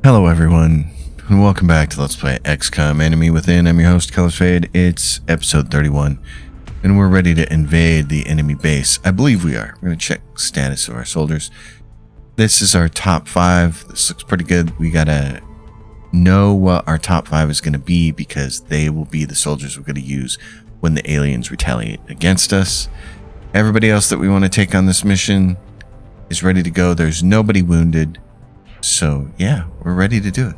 Hello everyone, and welcome back to Let's Play XCOM Enemy Within. I'm your host, Colorfade. It's episode 31, and we're ready to invade the enemy base. I believe we are. We're going to check status of our soldiers. This is our top 5. This looks pretty good. We got to know what our top 5 is going to be, because they will be the soldiers we're going to use when the aliens retaliate against us. Everybody else that we want to take on this mission is ready to go. There's nobody wounded. So, yeah, we're ready to do it.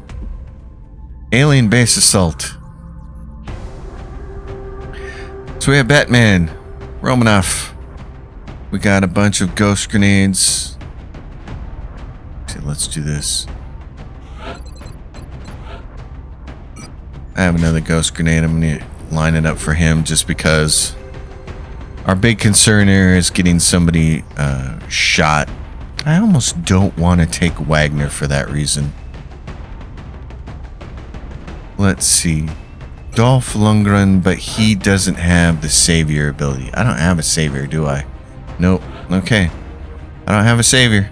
Alien base assault. So we have Batman, Romanoff. We got a bunch of ghost grenades. Okay, let's do this. I have another ghost grenade. I'm going to line it up for him just because our big concern here is getting somebody shot. I almost don't want to take Wagner for that reason. Let's see. Dolph Lundgren, but he doesn't have the savior ability. I don't have a savior, do I? Nope. Okay. I don't have a savior.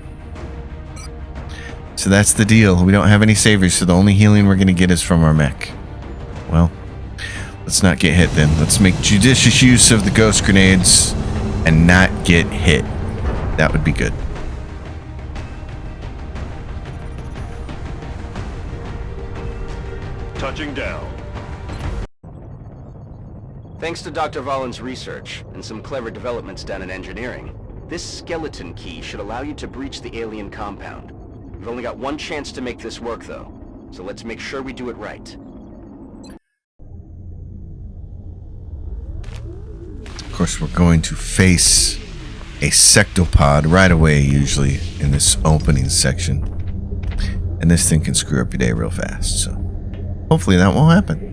So that's the deal. We don't have any saviors, so the only healing we're going to get is from our mech. Well, let's not get hit then. Let's make judicious use of the ghost grenades and not get hit. That would be good. Touching down. Thanks to Dr. Vollin's research and some clever developments done in engineering, this skeleton key should allow you to breach the alien compound. We've only got one chance to make this work, though, so let's make sure we do it right. Of course, we're going to face a sectopod right away, usually, in this opening section. And this thing can screw up your day real fast, so hopefully that won't happen.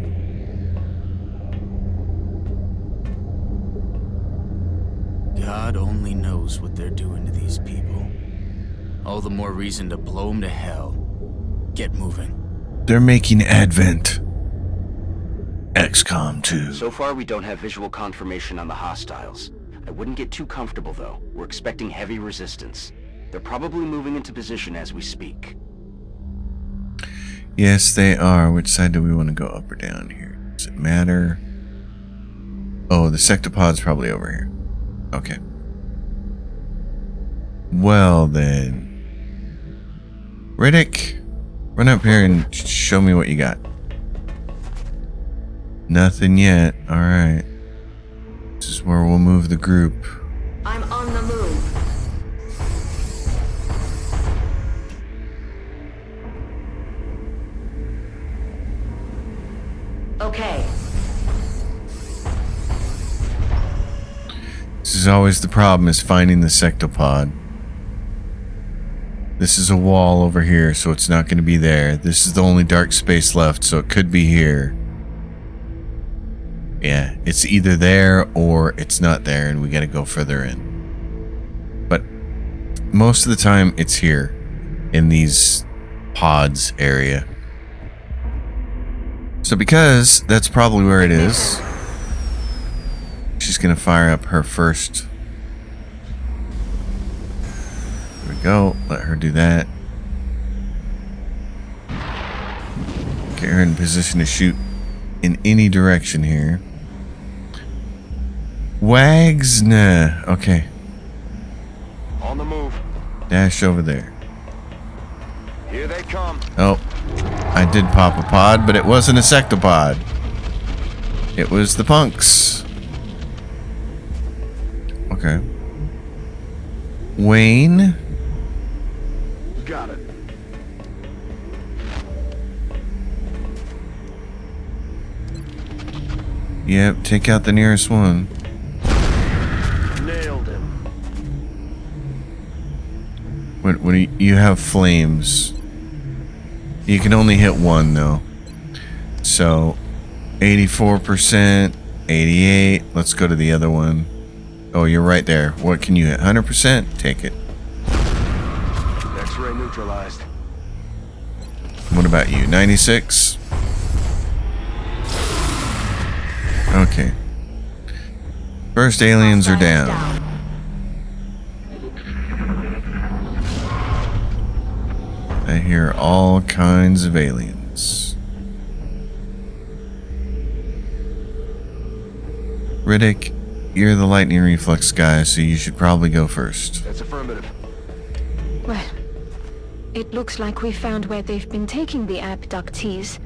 God only knows what they're doing to these people. All the more reason to blow them to hell. Get moving. They're making Advent. XCOM 2. So far, we don't have visual confirmation on the hostiles. I wouldn't get too comfortable, though. We're expecting heavy resistance. They're probably moving into position as we speak. Yes, they are. Which side do we want to go, up or down here? Does it matter? Oh, the sectopod's probably over here. Okay. Well, then. Riddick, run up here and show me what you got. Nothing yet. Alright. This is where we'll move the group. I'm on the move. Okay. This is always the problem, is finding the sectopod. This is a wall over here, so it's not going to be there. This is the only dark space left, so it could be here. Yeah, it's either there or it's not there, and we got to go further in. But most of the time, it's here in these pods area. So because that's probably where it is, she's going to fire up her first. There we go. Let her do that. Get her in position to shoot in any direction here. Wags? Nah. Okay. On the move. Dash over there. Here they come. Oh. I did pop a pod, but it wasn't a sectopod. It was the punks. Okay. Wayne? Got it. Yep, take out the nearest one. Nailed him. When you have flames, you can only hit one though. So 84%, 88. Let's go to the other one. Oh, you're right there. What can you hit? 100%? Take it. X-ray neutralized. What about you? 96? Okay. First aliens are down. I hear hear all kinds of aliens. Riddick, you're the lightning reflex guy, so you should probably go first. That's affirmative. Well, it looks like we found where they've been taking the abductees,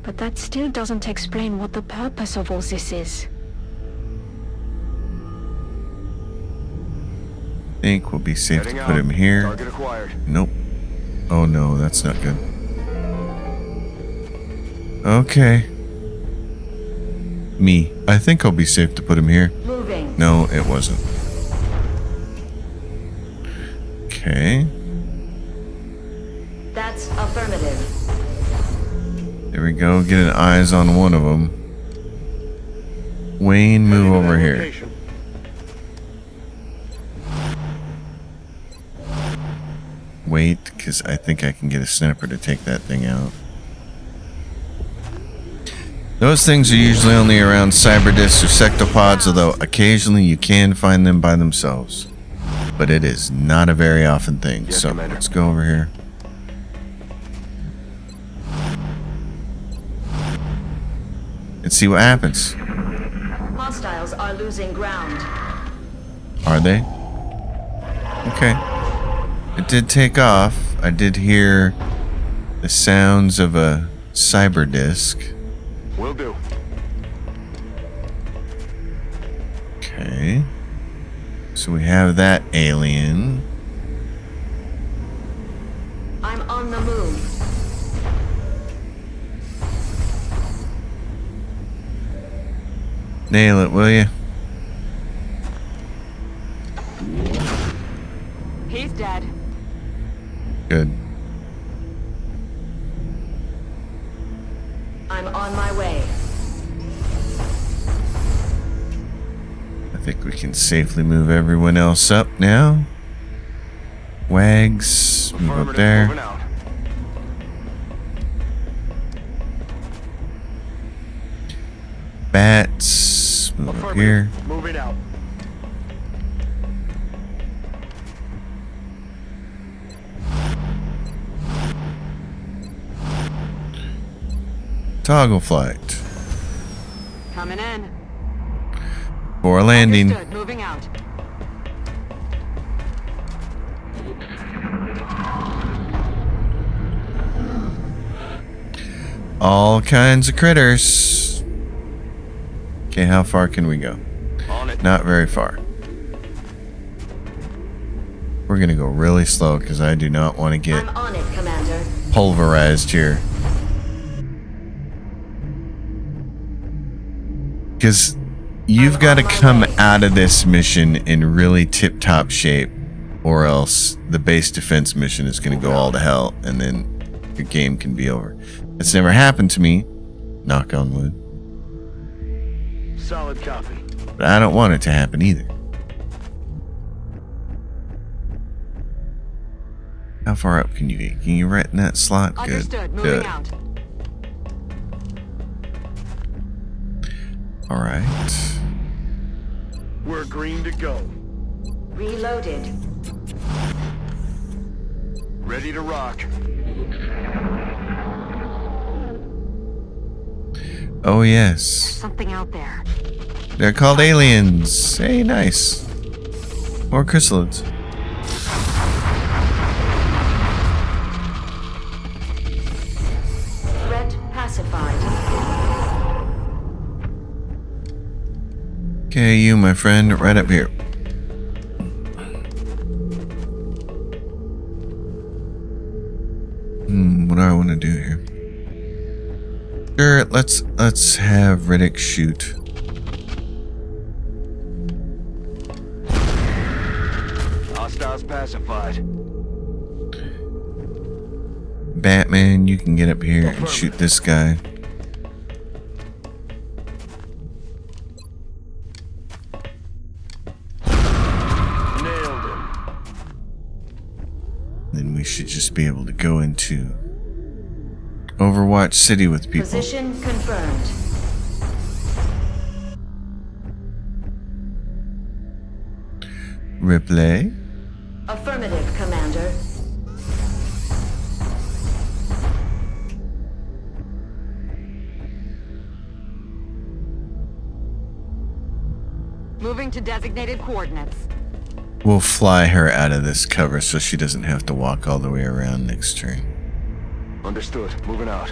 but that still doesn't explain what the purpose of all this is. I think we'll be safe Heading to put out. him here. Target acquired. Nope. Oh no, that's not good. Okay. Me. I think I'll be safe to put him here. Moving. No, it wasn't. Okay. That's affirmative. There we go. Get an eyes on one of them. Wayne, move Heading to over that here. location. Wait, because I think I can get a sniper to take that thing out. Those things are usually only around cyberdiscs or sectopods, although occasionally you can find them by themselves. But it is not a very often thing. Yes, So Commander. let's go over here. And see what happens. Hostiles are losing ground. Are they? Okay. It did take off. I did hear the sounds of a cyber disc. Will do. Okay. So we have that alien. I'm on the move. Nail it, will you? He's dead. Good. I'm on my way. I think we can safely move everyone else up now. Wags, move up Affirmative. there. Moving out. Bats, move up Affirmative. here. Moving out. Toggle flight. Coming in. For landing. Understood. Moving out. All kinds of critters. Okay, how far can we go? On it. Not very far. We're gonna go really slow because I do not want to get I'm on it, Commander. pulverized here. Because you've I'm got to on my come way. out of this mission in really tip-top shape, or else the base defense mission is going to go all to hell, and then your game can be over. It's never happened to me, knock on wood, Solid copy. but I don't want it to happen either. How far up can you get? Can you right in that slot? Good. Understood. Moving Good. out. All right. We're green to go. Reloaded. Ready to rock. Oh yes, Something out there. they're called aliens. Hey, nice. Or chrysalids. Threat pacified. Okay, you, my friend, right up here. What do I want to do here? Sure, let's have Riddick shoot. Hostiles pacified. Batman, you can get up here and shoot this guy. Nailed him. Then we should just be able to go into Overwatch City with people. Position confirmed. Ripley. Affirmative, Commander. Moving to designated coordinates. We'll fly her out of this cover so she doesn't have to walk all the way around next turn. Understood. Moving out.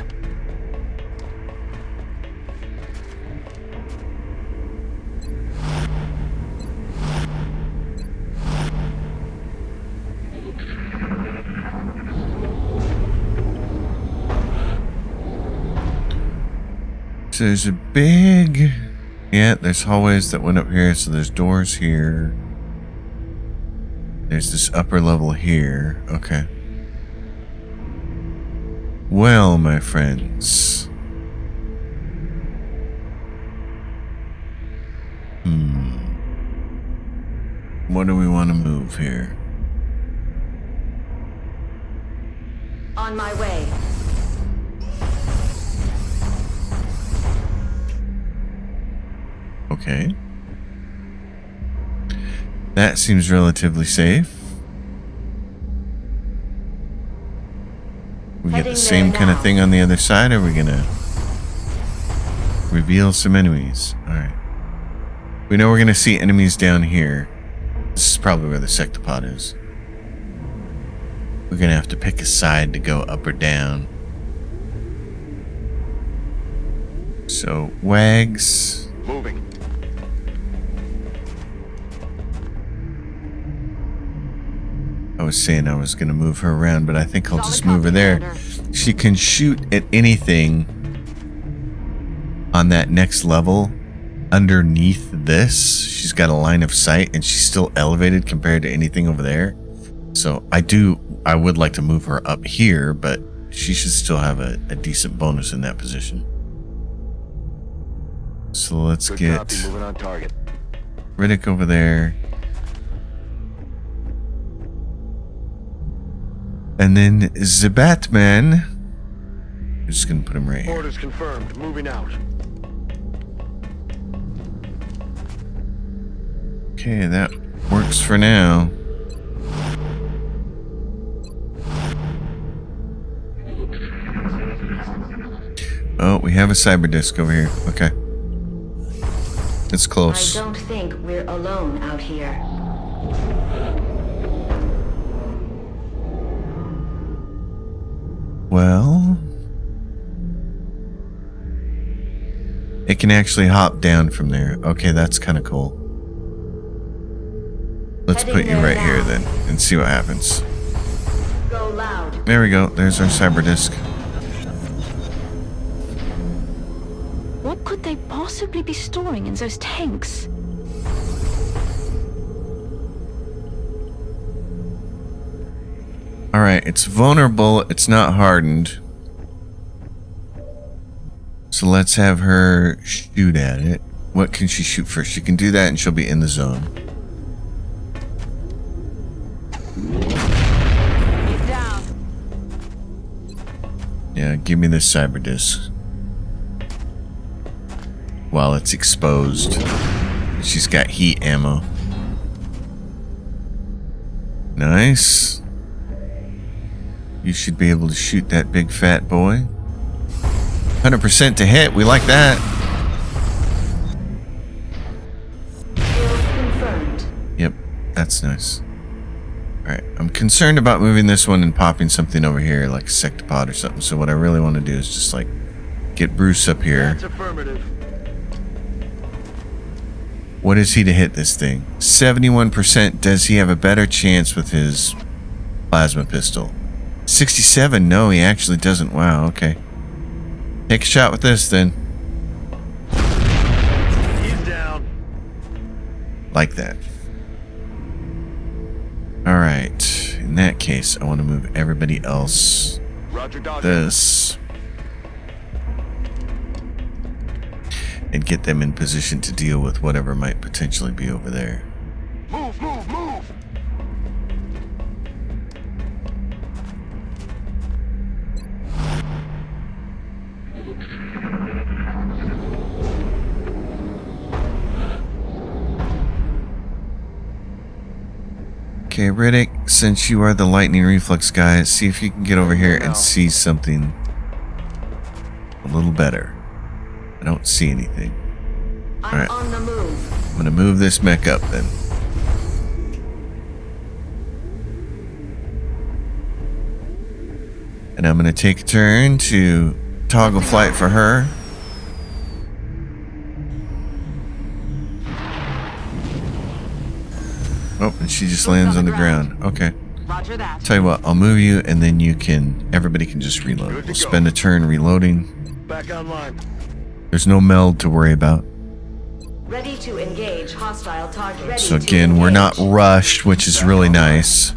So there's a big... Yeah, there's hallways that went up here, so there's doors here. There's this upper level here. Okay. Well, my friends. What do we want to move here? On my way. Okay. That seems relatively safe. We get Heading the same there kind of now. thing on the other side, or are we gonna reveal some enemies? Alright. We know we're gonna see enemies down here. This is probably where the sectopod is. We're gonna have to pick a side to go up or down. So, Wags. Moving. I was saying I was going to move her around, but I think I'll Solid just move her copy, there. Commander. She can shoot at anything on that next level underneath this. She's got a line of sight, and she's still elevated compared to anything over there. So I would like to move her up here, but she should still have a decent bonus in that position. So let's Good get copy. Moving on target. Riddick over there. And then the Batman. I'm just gonna put him right here. Orders confirmed. Moving out. Okay, that works for now. Oh, we have a cyber disc over here. Okay. It's I close. don't think we're alone out here. Well, it can actually hop down from there. Okay, that's kind of cool. Let's Heading put you there right now. here then and see what happens. Go loud. There we go. There's our cyber disc. What could they possibly be storing in those tanks? Alright, it's vulnerable. It's not hardened. So let's have her shoot at it. What can she shoot first? She can do that and she'll be in the zone. He's down. Yeah, give me this cyber disc. While it's exposed. She's got heat ammo. Nice. You should be able to shoot that big fat boy. 100% to hit. We like that. Kill confirmed. Yep, that's nice. Alright, I'm concerned about moving this one and popping something over here, like a sectopod or something. So what I really want to do is just like get Bruce up here. That's affirmative. What is he to hit this thing? 71%. Does he have a better chance with his plasma pistol? 67. No, he actually doesn't. Wow, okay. Take a shot with this then. He's down. Like that. Alright. In that case, I want to move everybody else. Roger, Dodger. This. And get them in position to deal with whatever might potentially be over there. Move, move, move. Okay, Riddick, since you are the lightning reflex guy, see if you can get over here and see something a little better. I don't see anything. I'm Alright. on the move. I'm gonna move this mech up then. And I'm gonna take a turn to toggle flight for her. Oh, and she just lands on the ground. Okay. Roger that. Tell you what, I'll move you and then everybody can just reload. Good to We'll go. spend a turn reloading. Back online. There's no meld to worry about. Ready to engage hostile target. Ready So to again, we're not engage. rushed, which is really nice.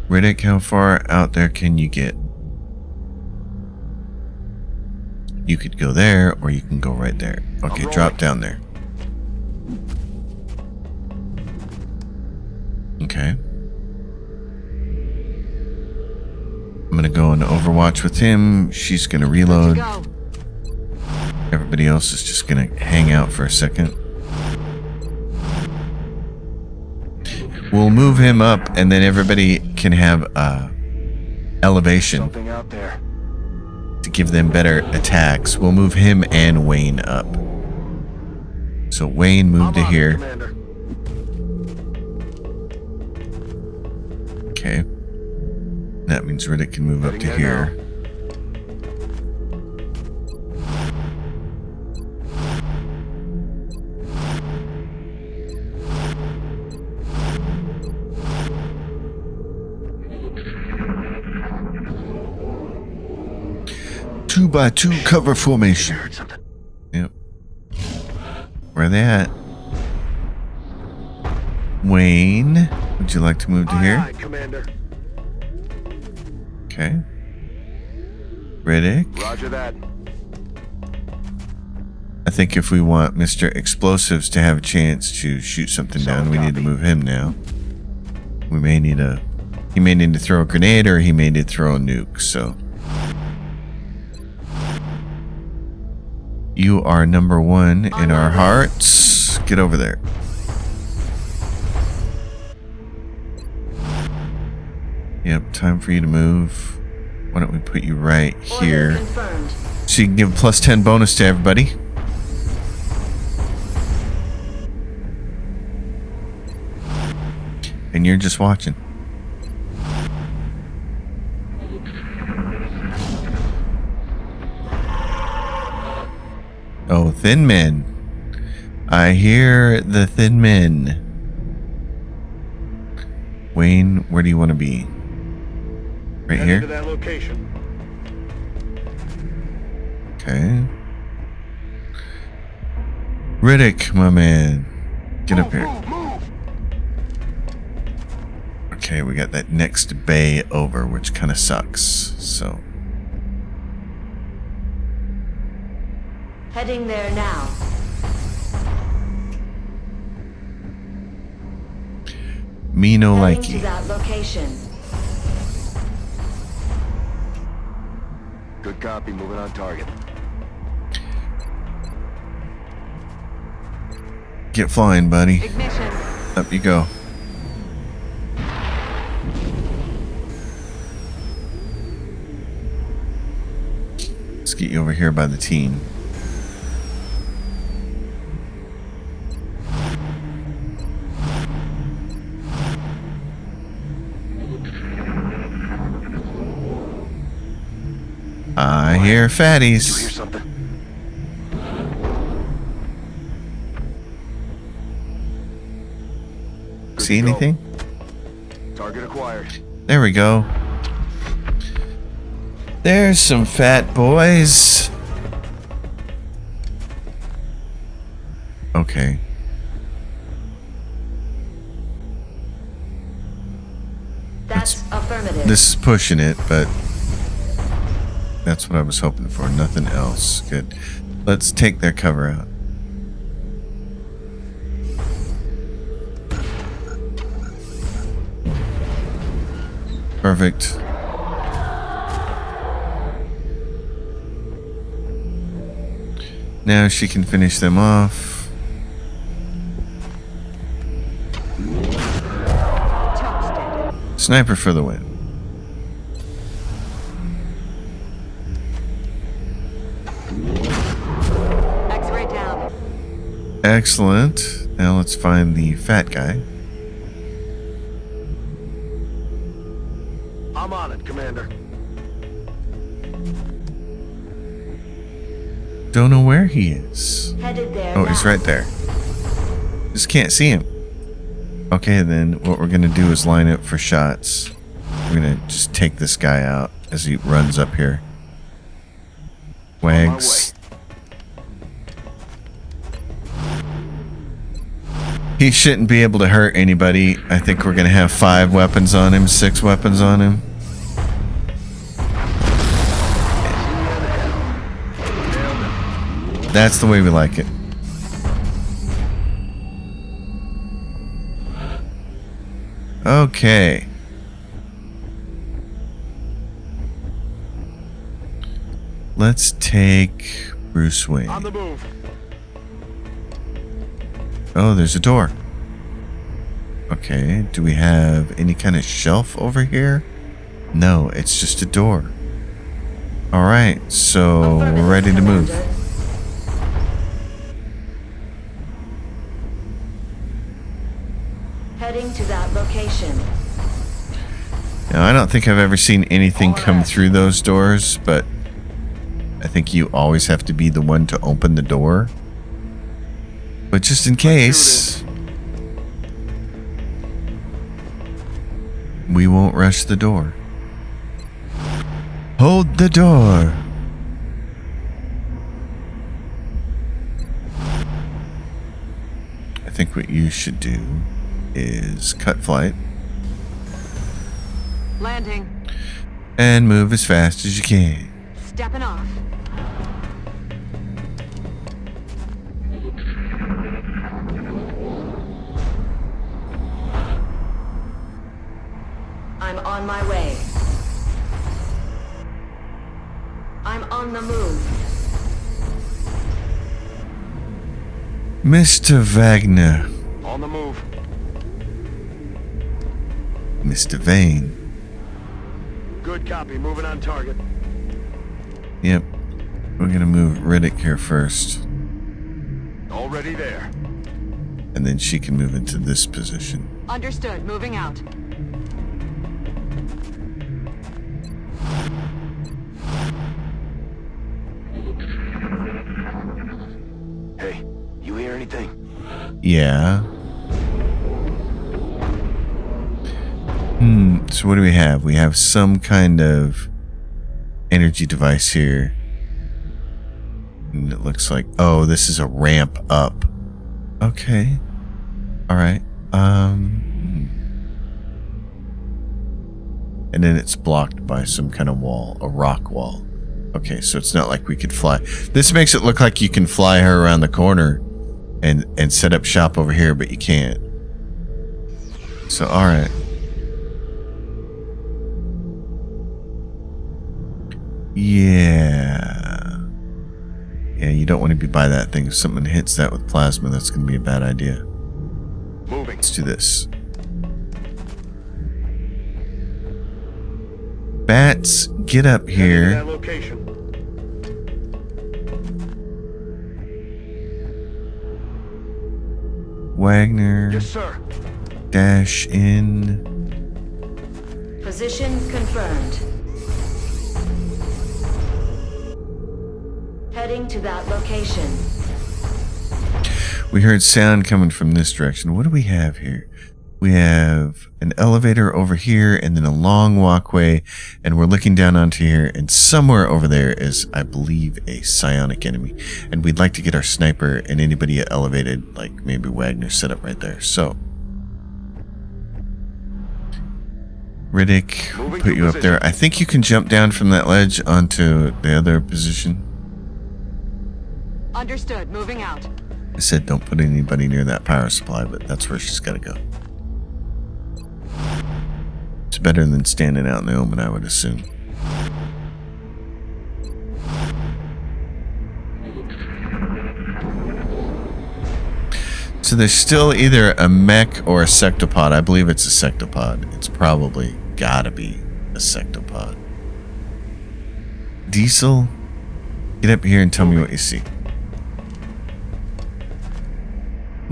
Riddick, how far out there can you get? You could go there, or you can go right there. Okay, drop down there. Okay. I'm gonna go into Overwatch with him. She's gonna reload. Go. Everybody else is just gonna hang out for a second. We'll move him up, and then everybody can have elevation Something out there. to give them better attacks. We'll move him and Wayne up. So Wayne move to I'm on it, here. Commander. Okay. That means Riddick can move up to Heading there here. Two by two cover formation. Heard something. Yep. Where are they at? Wayne, would you like to move to Aye, here? aye, Commander. Okay. Riddick. Roger that. I think if we want Mr. Explosives to have a chance to shoot something down, we need to move him now. We may need he may need to throw a grenade or he may need to throw a nuke, so. You are number one in our hearts. Get over there. Yep, time for you to move. Why don't we put you right Order here? confirmed. So you can give a plus 10 bonus to everybody. And you're just watching. Oh, thin men. I hear the thin men. Wayne, where do you want to be? Right Heading to here? that location. Okay. Riddick, my man. Get up here. Move, move. Okay, we got that next bay over, which kind of sucks. So, Heading there now. me no Heading to likey. that location. Good copy. Moving on target. Get flying, buddy. Ignition. Up you go. Let's get you over here by the team. I hear Did you hear fatties. something? Good See to go. anything? Target acquired. There we go. There's some fat boys. Okay. That's affirmative. This is pushing it, but that's what I was hoping for. Nothing else. Good. Let's take their cover out. Perfect. Now she can finish them off. Toasted. Sniper for the win. Excellent. Now let's find the fat guy. I'm on it, Commander. Don't know where he is. Headed there. Oh, he's now. right there. Just can't see him. Okay, then what we're gonna do is line up for shots. We're gonna just take this guy out as he runs up here. Wags. He shouldn't be able to hurt anybody. I think we're gonna have 5 weapons on him, 6 weapons on him. That's the way we like it. Okay. Let's take Bruce Wayne. On the move. Oh, there's a door. Okay, do we have any kind of shelf over here? No, it's just a door. Alright, so we're ready to move. Commander. Heading to that location. Now, I don't think I've ever seen anything come through those doors, but I think you always have to be the one to open the door. But just in case, we won't rush the door. Hold the door. I think what you should do is cut flight Landing. and move as fast as you can. Stepping off. I'm on my way. I'm on the move. Mr. Wagner, On the move. Mr. Vane. Good copy. Moving on target. Yep. We're gonna move Riddick here first. Already there. And then she can move into this position. Understood. Moving out. Hey, you hear anything? Yeah. So what do we have? We have some kind of energy device here. And it looks like, oh, this is a ramp up. Okay. All right. And then it's blocked by some kind of wall, a rock wall. Okay, so it's not like we could fly. This makes it look like you can fly her around the corner and set up shop over here, but you can't. So, all right. Yeah. Yeah, you don't want to be by that thing. If something hits that with plasma, that's going to be a bad idea. Moving. Let's do this. Bats, get up Heading to here. that location. Wagner, Yes, sir. dash in. Position confirmed. Heading to that location. We heard sound coming from this direction. What do we have here? We have an elevator over here and then a long walkway, and we're looking down onto here, and somewhere over there is, I believe, a psionic enemy. And we'd like to get our sniper and anybody elevated, like maybe Wagner, set up right there. So, Riddick, we'll put you up there. I think you can jump down from that ledge onto the other position. Understood. Moving out. I said don't put anybody near that power supply, but that's where she's got to go. It's better than standing out in the open, I would assume. So there's still either a mech or a sectopod. I believe it's a sectopod. It's probably gotta be a sectopod. Diesel, get up here and tell me what you see.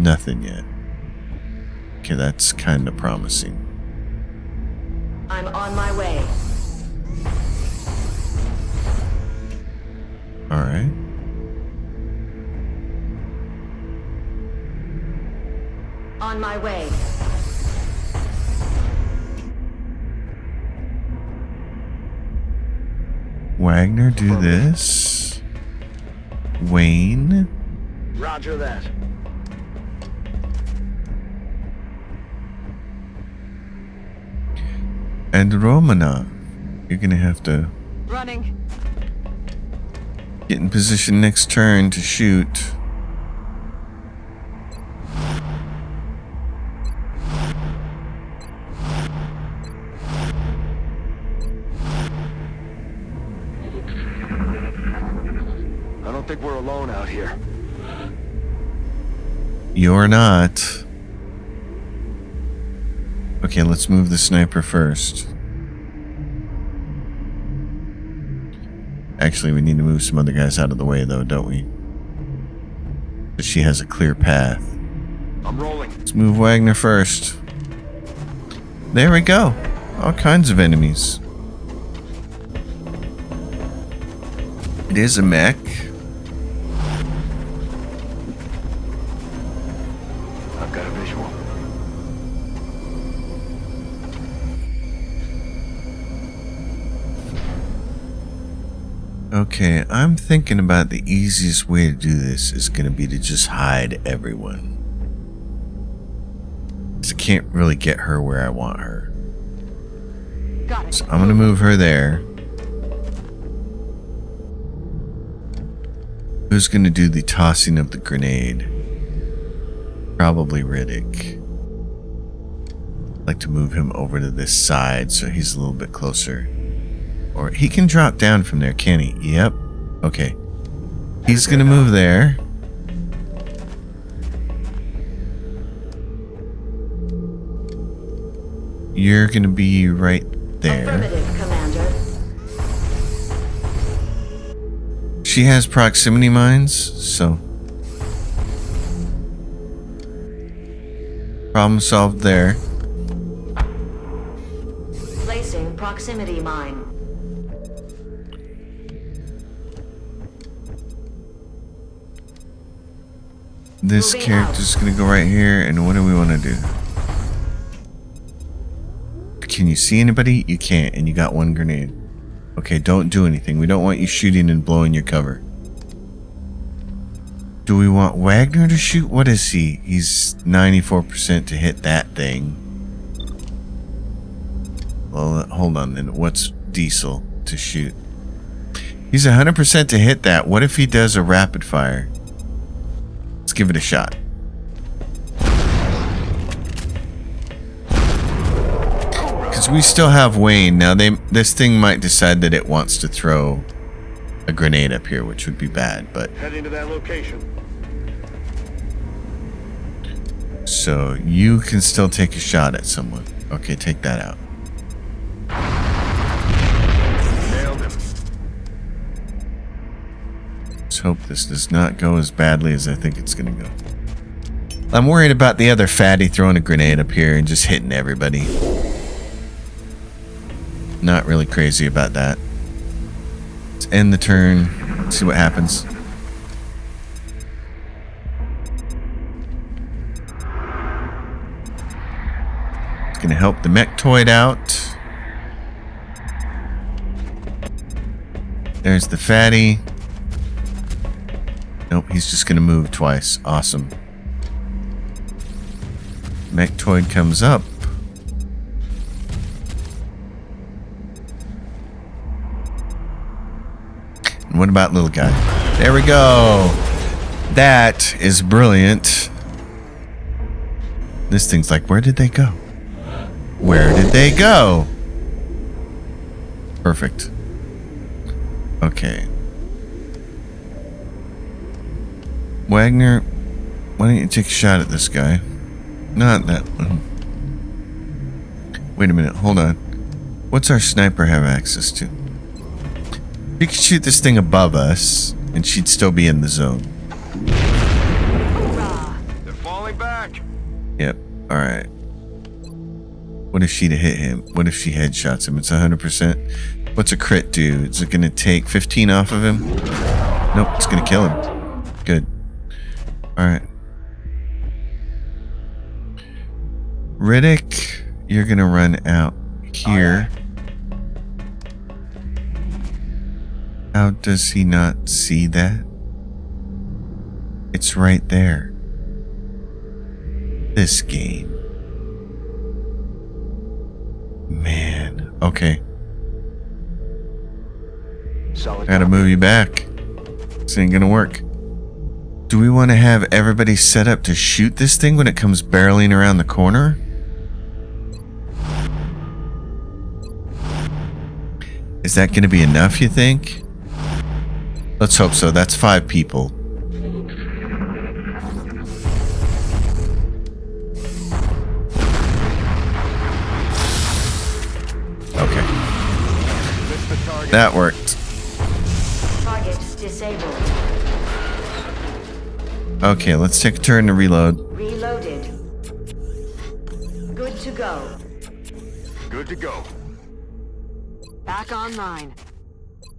Nothing yet. Okay, that's kind of promising. I'm on my way. Alright. On my way. Wagner, do this. Wayne. Roger that. And Romanov. You're gonna have to Running. get in position next turn to shoot. I don't think we're alone out here. You're not. Okay, let's move the sniper first. Actually, we need to move some other guys out of the way, though, don't we? But she has a clear path. I'm rolling. Let's move Wagner first. There we go. All kinds of enemies. It is a mech. I've got a visual. Okay, I'm thinking about the easiest way to do this is going to be to just hide everyone. 'Cause I can't really get her where I want her. Got it. So I'm going to move her there. Who's going to do the tossing of the grenade? Probably Riddick. I'd like to move him over to this side so he's a little bit closer. Or he can drop down from there, can he? Yep. Okay. He's going to move there. You're going to be right there. Affirmative, Commander. She has proximity mines, so problem solved there. Placing proximity mine. This Moving character's gonna go right here, and what do we want to do? Can you see anybody? You can't, and you got one grenade. Okay, don't do anything. We don't want you shooting and blowing your cover. Do we want Wagner to shoot? What is he? He's 94% to hit that thing. Well, hold on then. What's Diesel to shoot? He's 100% to hit that. What if he does a rapid fire? Let's give it a shot. Because we still have Wayne. Now, this thing might decide that it wants to throw a grenade up here, which would be bad, but... Heading to that location. So, you can still take a shot at someone. Okay, take that out. Nailed him. Let's hope this does not go as badly as I think it's going to go. I'm worried about the other fatty throwing a grenade up here and just hitting everybody. Not really crazy about that. Let's end the turn. See what happens. It's going to help the mechtoid out. There's the fatty. Nope, he's just going to move twice. Awesome. Mechtoid comes up. And what about little guy? There we go. That is brilliant. This thing's like, where did they go? Where did they go? Perfect. Okay. Wagner, why don't you take a shot at this guy? Not that one. Wait a minute, hold on. What's our sniper have access to? We could shoot this thing above us, and she'd still be in the zone. They're falling Yep. All right. What if she'd hit him? What if she headshots him? It's 100%. What's a crit do? Is it going to take 15 off of him? Nope, it's going to kill him. Good. All right. Riddick, you're going to run out here. How does he not see that? It's right there. This game. Man. Okay. Solid Gotta copy. move you back. This ain't gonna work. Do we want to have everybody set up to shoot this thing when it comes barreling around the corner? Is that gonna be enough, you think? Let's hope so. That's 5 people. Okay. Missed the target. That worked. Target disabled. Okay, let's take a turn to reload. Reloaded. Good to go. Good to go. Back online.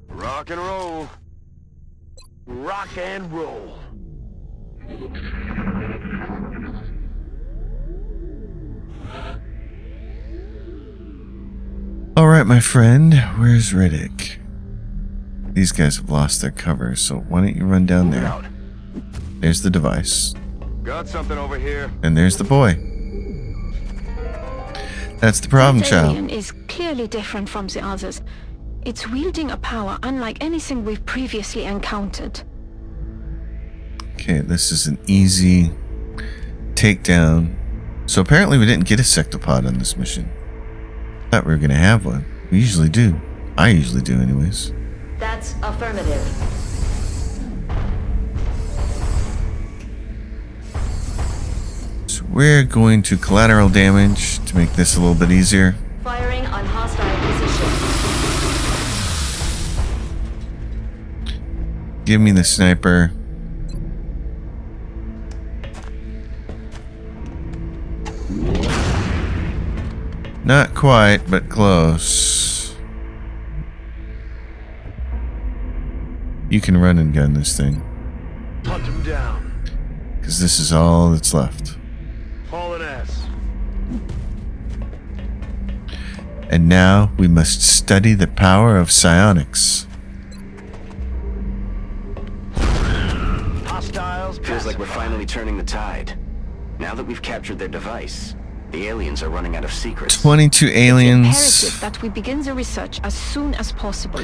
Rock and roll. Rock and roll. Alright, my friend. Where's Riddick? These guys have lost their cover, so why don't you run down Move it there? out. There's the device. Got something over here. And there's the boy. That's the problem, That child. alien is clearly different from the others. It's wielding a power unlike anything we've previously encountered. Okay, this is an easy takedown. So apparently we didn't get a sectopod on this mission. Thought we were gonna have one. We usually do. I usually do anyways. That's affirmative. So we're going to collateral damage to make this a little bit easier. Firing on hostile position. Give me the sniper. Not quite, but close. You can run and gun this thing, Hunt him down. because this is all that's left. Hauling ass. And now we must study the power of psionics. Hostiles. Feels like we're pacified. finally turning the tide. Now that we've captured their device, the aliens are running out of secrets. 22 aliens. Imperative that we begin the research as soon as possible.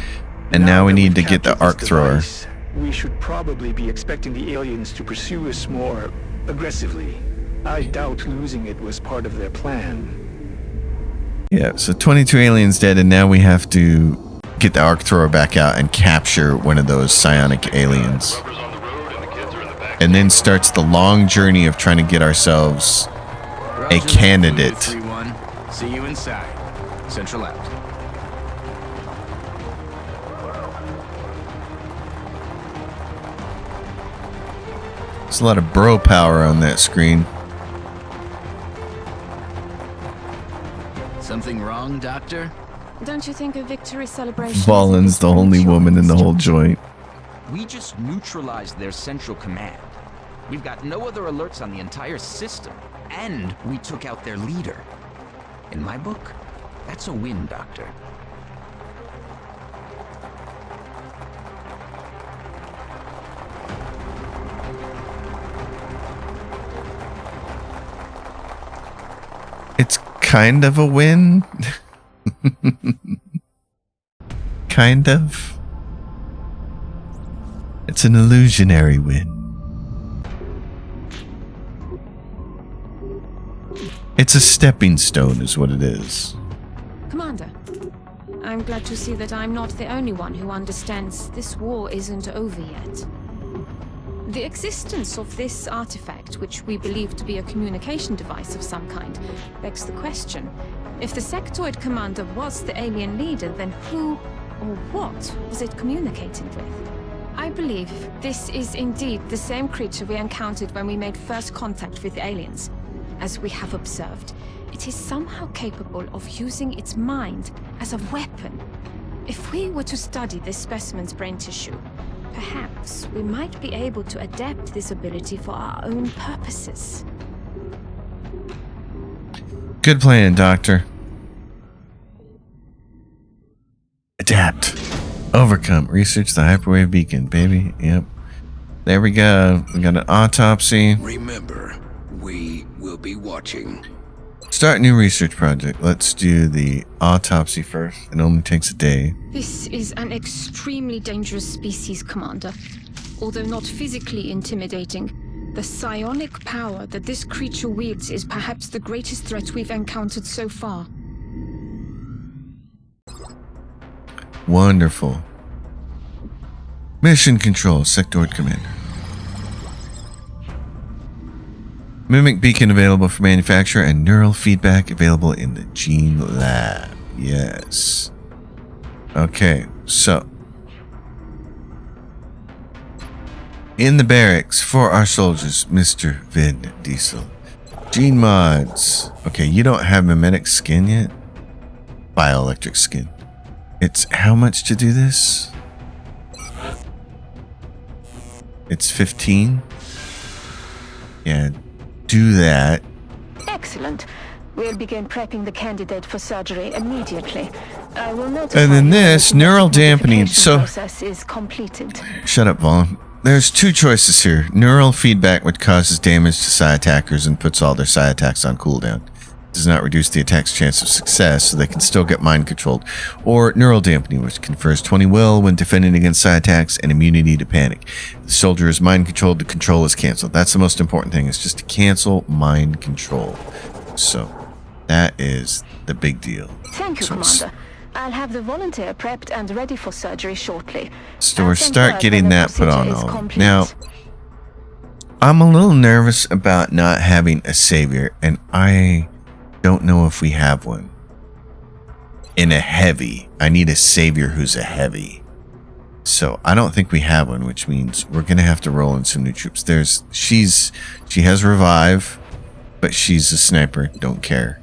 And now we that need to we've get the captured arc this thrower. device, we should probably be expecting the aliens to pursue us more aggressively. I doubt losing it was part of their plan. Yeah, so 22 aliens dead, and now we have to get the arc thrower back out and capture one of those psionic aliens. And then starts the long journey of trying to get ourselves a candidate. 3-1. See you inside. Central out. There's a lot of bro power on that screen. Something wrong, Doctor? Don't you think a victory celebration? Valen's the only woman in the whole joint. We just neutralized their central command. We've got no other alerts on the entire system, and we took out their leader. In my book, that's a win, Doctor. It's kind of a win. Kind of. It's an illusionary win. It's a stepping stone is what it is. Commander, I'm glad to see that I'm not the only one who understands this war isn't over yet. The existence of this artifact, which we believe to be a communication device of some kind, begs the question. If the sectoid commander was the alien leader, then who or what was it communicating with? I believe this is indeed the same creature we encountered when we made first contact with the aliens. as we have observed, it is somehow capable of using its mind as a weapon. If we were to study this specimen's brain tissue, perhaps we might be able to adapt this ability for our own purposes. Good plan, Doctor. Adapt. Overcome. Research the hyperwave beacon, baby. Yep. There we go. We got an autopsy. Remember, we will be watching. Start new research project. Let's do the autopsy first. It only takes a day. This is an extremely dangerous species, Commander. Although not physically intimidating, the psionic power that this creature wields is perhaps the greatest threat we've encountered so far. Wonderful. Mission control, Sectoid Commander. Mimic beacon available for manufacture and neural feedback available in the gene lab. Yes. Okay, so. In the barracks for our soldiers, Mr. Vin Diesel. Gene mods. Okay, you don't have mimetic skin yet? Bioelectric skin. It's how much to do this? It's 15? Yeah, do that. Excellent. We'll begin prepping the candidate for surgery immediately. I will notify And then you this, when the neural dampening. So, process is completed. shut up, Vaughn. There's two choices here. Neural feedback, which causes damage to psi attackers and puts all their psi attacks on cooldown. Does not reduce the attack's chance of success, so they can still get mind controlled. Or neural dampening, which confers 20 will when defending against psi attacks and immunity to panic. If the soldier is mind controlled, the control is canceled. That's the most important thing, is just to cancel mind control. So, that is the big deal. Thank you, Commander. I'll have the volunteer prepped and ready for surgery shortly. So we'll start getting that put on all. Now, I'm a little nervous about not having a savior, and I don't know if we have one. In a heavy. I need a savior who's a heavy. So I don't think we have one, which means we're going to have to roll in some new troops. She has revive, but she's a sniper. Don't care.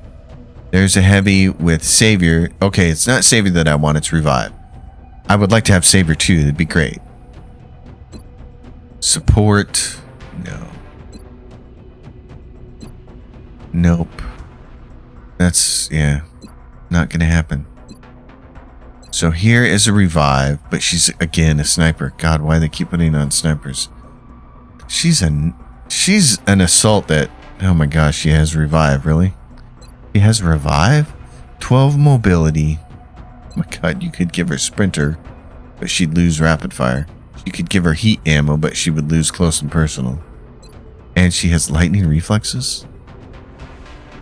There's a heavy with savior. Okay, it's not savior that I want, it's revive. I would like to have savior too. That'd be great. Support. No. Nope. That's, yeah, not gonna happen. So here is a revive, but she's again a sniper. God, why they keep putting on snipers? She's an assault that, oh my gosh, she has revive, really? She has revive? 12 mobility. Oh my god, you could give her sprinter, but she'd lose rapid fire. You could give her heat ammo, but she would lose close and personal. And she has lightning reflexes?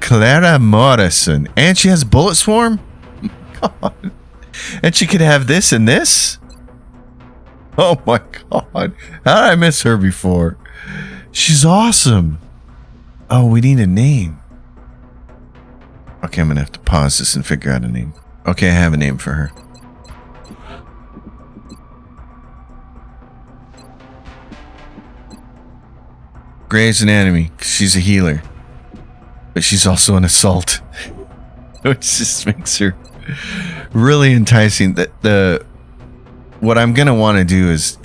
Clara Morrison. And she has bullet swarm? God. And she could have this and this? Oh my god. How did I miss her before? She's awesome. Oh, we need a name. Okay, I'm going to have to pause this and figure out a name. Okay, I have a name for her. Grey's Anatomy. She's a healer. But she's also an assault. Which just makes her really enticing. What I'm going to want to do is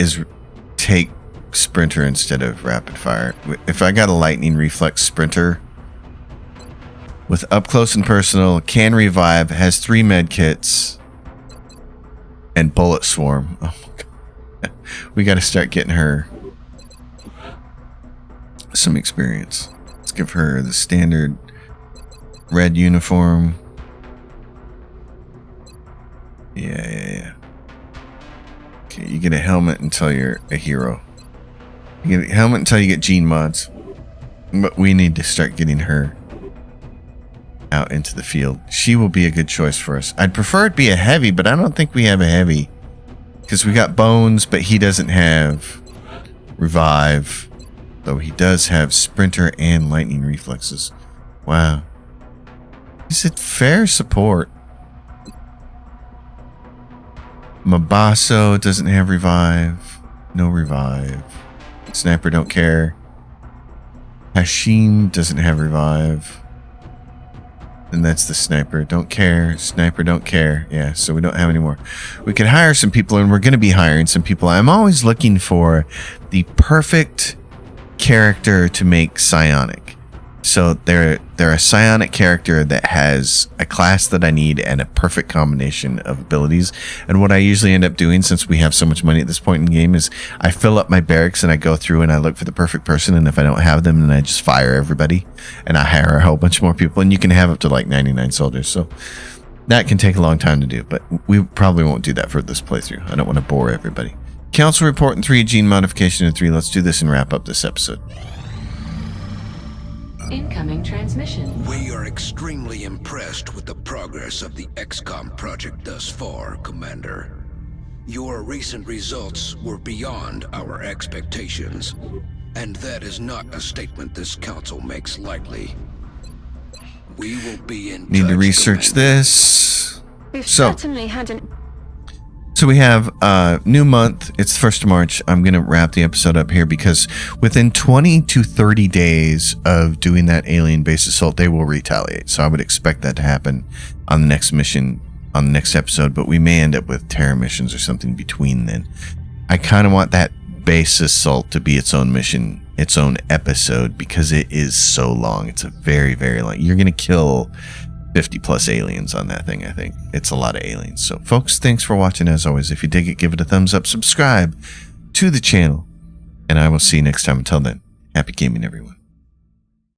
take sprinter instead of rapid fire. If I got a lightning reflex sprinter with up close and personal, can revive, has 3 med kits, and bullet swarm. Oh my god. We got to start getting her some experience. Let's give her the standard red uniform. Yeah. Okay, you get a helmet until you're a hero. You get a helmet until you get gene mods. But we need to start getting her out into the field. She will be a good choice for us. I'd prefer it be a heavy, but I don't think we have a heavy. Because we got bones, but he doesn't have revive. Though he does have sprinter and lightning reflexes. Wow. Is it fair support? Mabasso doesn't have revive. No revive. Sniper don't care. Hashim doesn't have revive. And that's the sniper. Don't care. Sniper don't care. Yeah, so we don't have any more. We can hire some people, and we're going to be hiring some people. I'm always looking for the perfect character to make psionic. So they're a psionic character that has a class that I need and a perfect combination of abilities. And what I usually end up doing, since we have so much money at this point in the game, is I fill up my barracks and I go through and I look for the perfect person. And if I don't have them, then I just fire everybody and I hire a whole bunch more people. And you can have up to like 99 soldiers. So that can take a long time to do, but we probably won't do that for this playthrough. I don't want to bore everybody. Council report in 3, gene modification in 3. Let's do this and wrap up this episode. Incoming transmission. We are extremely impressed with the progress of the XCOM project thus far, Commander. Your recent results were beyond our expectations, and that is not a statement this council makes lightly. We will be in Need touch, to research Commander. this. We've So- certainly had an... So we have a new month. It's the 1st of March. I'm going to wrap the episode up here because within 20 to 30 days of doing that alien base assault, they will retaliate. So I would expect that to happen on the next mission, on the next episode, but we may end up with terror missions or something between then. I kind of want that base assault to be its own mission, its own episode, because it is so long. It's a very, very long. You're going to kill 50 plus aliens on that thing. I think it's a lot of aliens. So folks, thanks for watching. As always, if you dig it, give it a thumbs up, subscribe to the channel, and I will see you next time. Until then, happy gaming, everyone.